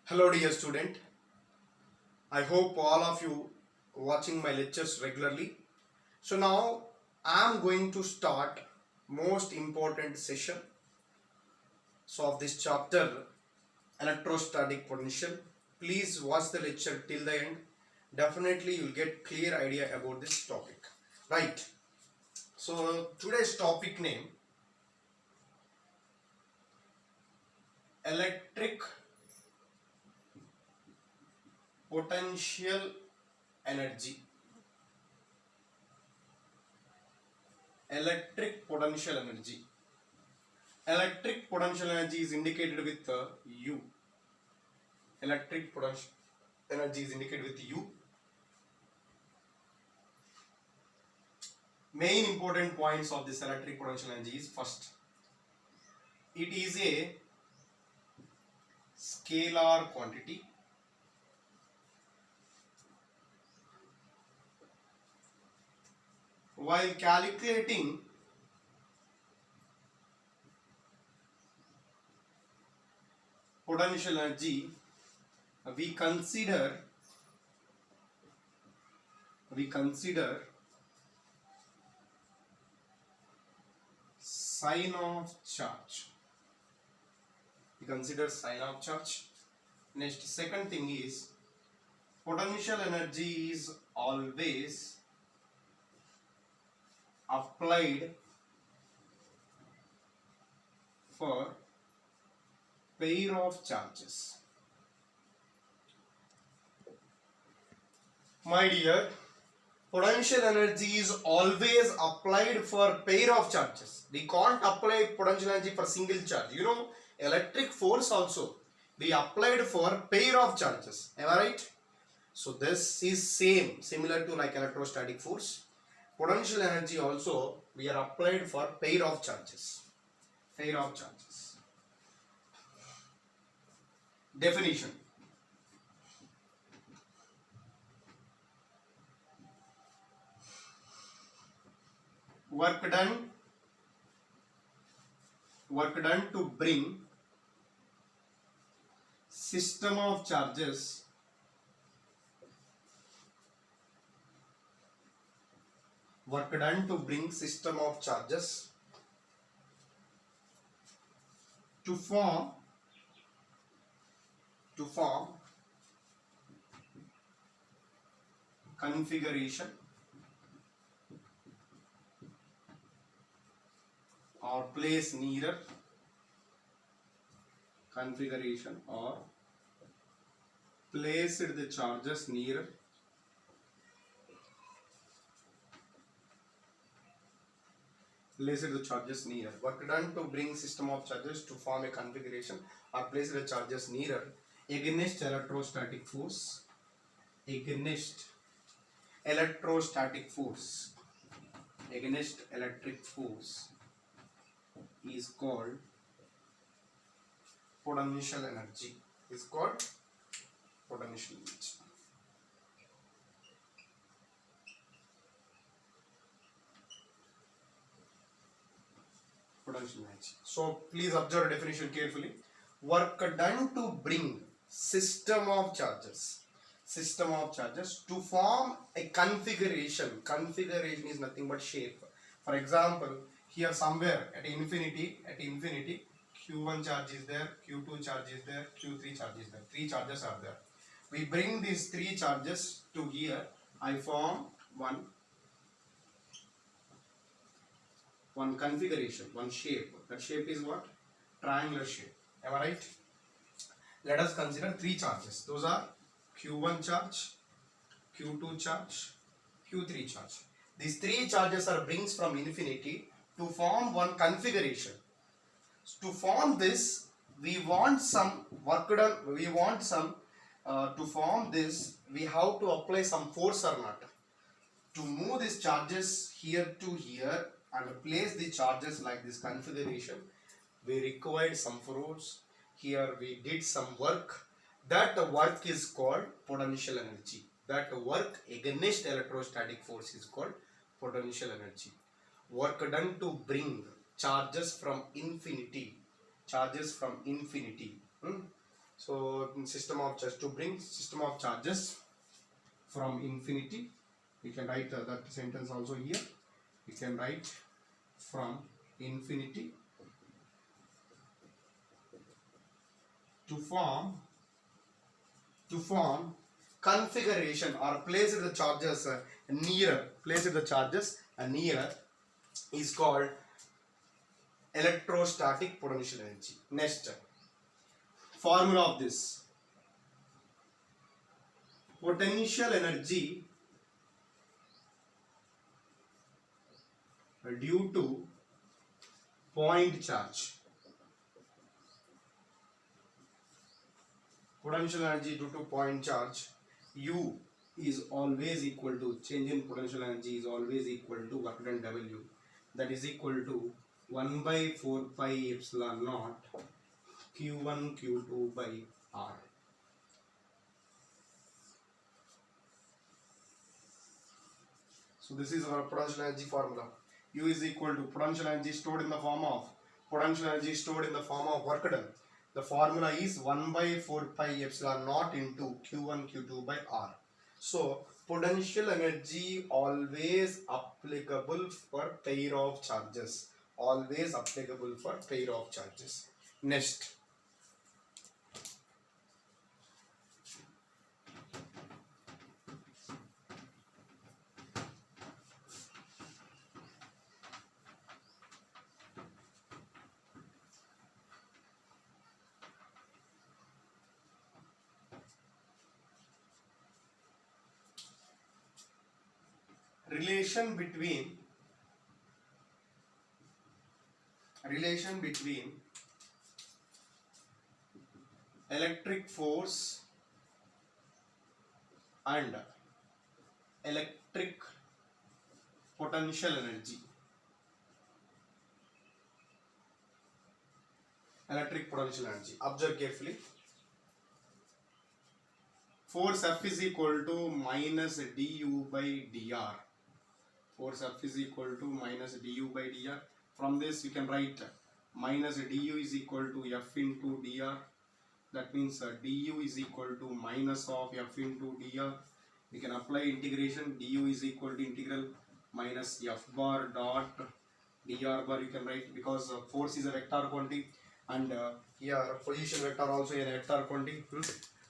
Hello dear student, I hope all of you watching my lectures regularly. So now I am going to start most important session of this chapter, electrostatic potential. Please watch the lecture till the end. Definitely you will get clear idea about this topic. Right. So today's topic name, electric potential energy. Electric potential energy. Electric potential energy is indicated with U. Electric potential energy is indicated with U. Main important points of this electric potential energy is: first, it is a scalar quantity. While calculating potential energy, we consider sign of charge. We consider sign of charge. Next, second thing is potential energy is always applied for pair of charges. My dear, potential energy is always applied for pair of charges. We can't apply potential energy for single charge. You know, electric force also we applied for pair of charges. Am I right? So this is similar to like electrostatic force. Potential energy also we are applied for pair of charges. Pair of charges. Definition. Work done to bring system of charges to form configuration or place nearer configuration or placed the charges nearer work done to bring system of charges to form a configuration or place the charges nearer against electrostatic force against electric force is called potential energy. Potential energy. So please observe the definition carefully. Work done to bring system of charges to form a configuration. Configuration is nothing but shape. For example, here somewhere at infinity Q1 charge is there, Q2 charge is there, Q3 charge is there. Three charges are there. We bring these three charges to here. I form one configuration, one shape. That shape is what? Triangular shape. Am I right? Let us consider three charges. Those are Q1 charge, Q2 charge, Q3 charge. These three charges are brings from infinity to form one configuration. To form this, we want some work done. To form this, we have to apply some force or not. To move these charges here to here and place the charges like this configuration, we required some force. Here we did some work. That work is called potential energy. That work against electrostatic force is called potential energy. Work done to bring charges from infinity So system of charges, to bring system of charges from infinity, we can write that sentence also here. We can write from infinity to form configuration or place the charges nearer is called electrostatic potential energy. Next, formula of this: potential energy due to point charge. Potential energy due to point charge, U is always equal to, change in potential energy is always equal to work done W, that is equal to 1 by 4 pi epsilon naught Q1 Q2 by R. So this is our potential energy formula. U is equal to potential energy stored in the form of work done. The formula is 1 by 4 pi epsilon naught into Q1 Q2 by R. So potential energy always applicable for pair of charges. Always applicable for pair of charges. Next, relation between electric force and electric potential energy. Observe carefully. Force F is equal to minus du by dr. Force F is equal to minus du by dr. From this we can write minus du is equal to F into dr. That means du is equal to minus of F into dr. We can apply integration. Du is equal to integral minus F bar dot dr bar. You can write, because force is a vector quantity, and here position vector also a vector quantity.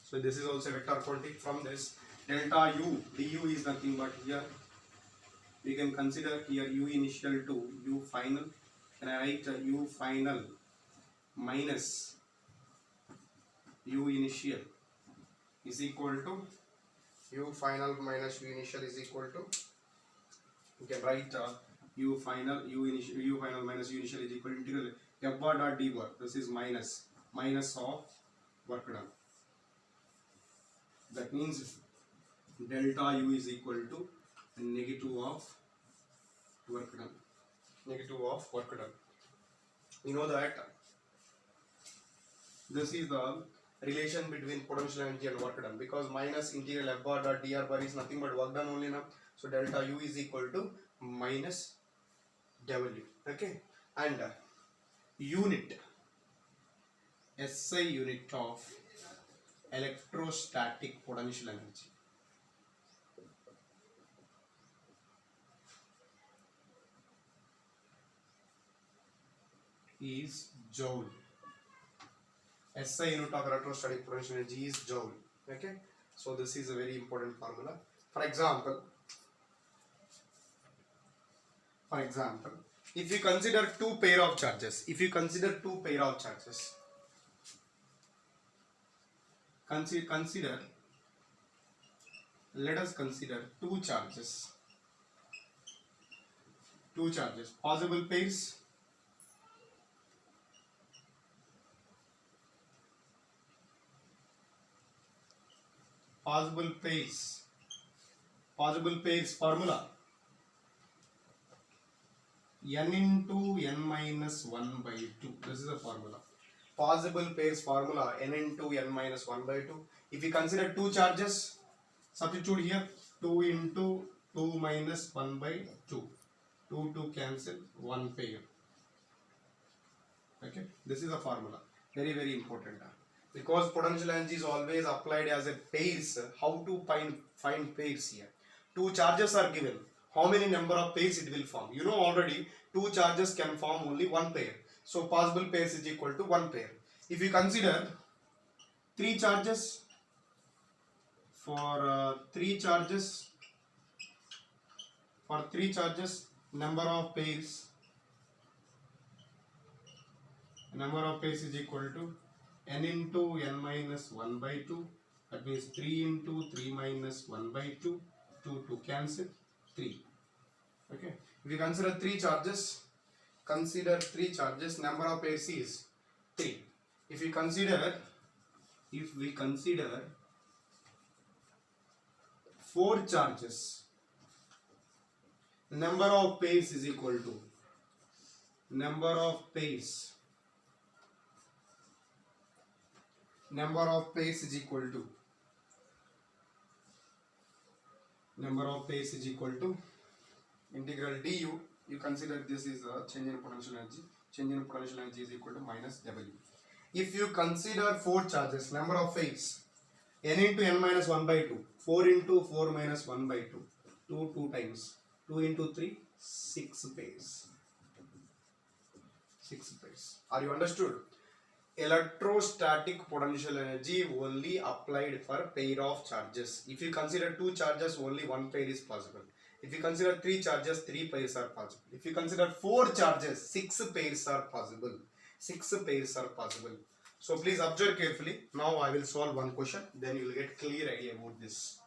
So this is also a vector quantity. From this, delta u, du is nothing but, here we can consider here u initial to u final. Can I write u final minus u initial is equal to, u final minus u initial is equal to, you can write u final minus u initial is equal to integral f bar dot d bar. This is minus of work done. That means delta u is equal to negative of work done. You know that this is the relation between potential energy and work done, because minus integral f bar dot dr bar is nothing but work done only now. So delta u is equal to minus w. Okay, and unit, SI unit of electrostatic potential energy is joule. SI unit of electrostatic potential energy is joule. Okay, so this is a very important formula. For example, if you consider two pair of charges, let us consider two charges, possible pairs. Formula: n into n minus 1 by 2. This is the formula. Possible pairs formula: n into n minus 1 by 2. If we consider two charges, substitute here 2 into 2 minus 1 by 2. 2 cancel, 1 pair. Okay, this is a formula. Very, very important. Because potential energy is always applied as a pairs. How to find pairs here? Two charges are given. How many number of pairs it will form? You know already two charges can form only one pair. So possible pairs is equal to one pair. If you consider three charges, for three charges number of pairs is equal to n into n minus 1 by 2. That means 3 into 3 minus 1 by 2. 2 cancel 3. Okay. If you consider three charges, number of pairs is 3. If we consider four charges, number of pairs is equal to number of pairs is equal to integral du. You consider this is a change in potential energy. Change in potential energy is equal to minus W. If you consider four charges, number of pairs, n into n minus 1 by 2, 4 into 4 minus 1 by 2, 2 times, 2 into 3, 6 pairs. 6 pairs. Are you understood? Electrostatic potential energy only applied for pair of charges. If you consider two charges, only one pair is possible. If you consider three charges, 3 pairs are possible. If you consider four charges, 6 pairs are possible. 6 pairs are possible. So please observe carefully. Now I will solve one question. Then you will get clear idea about this.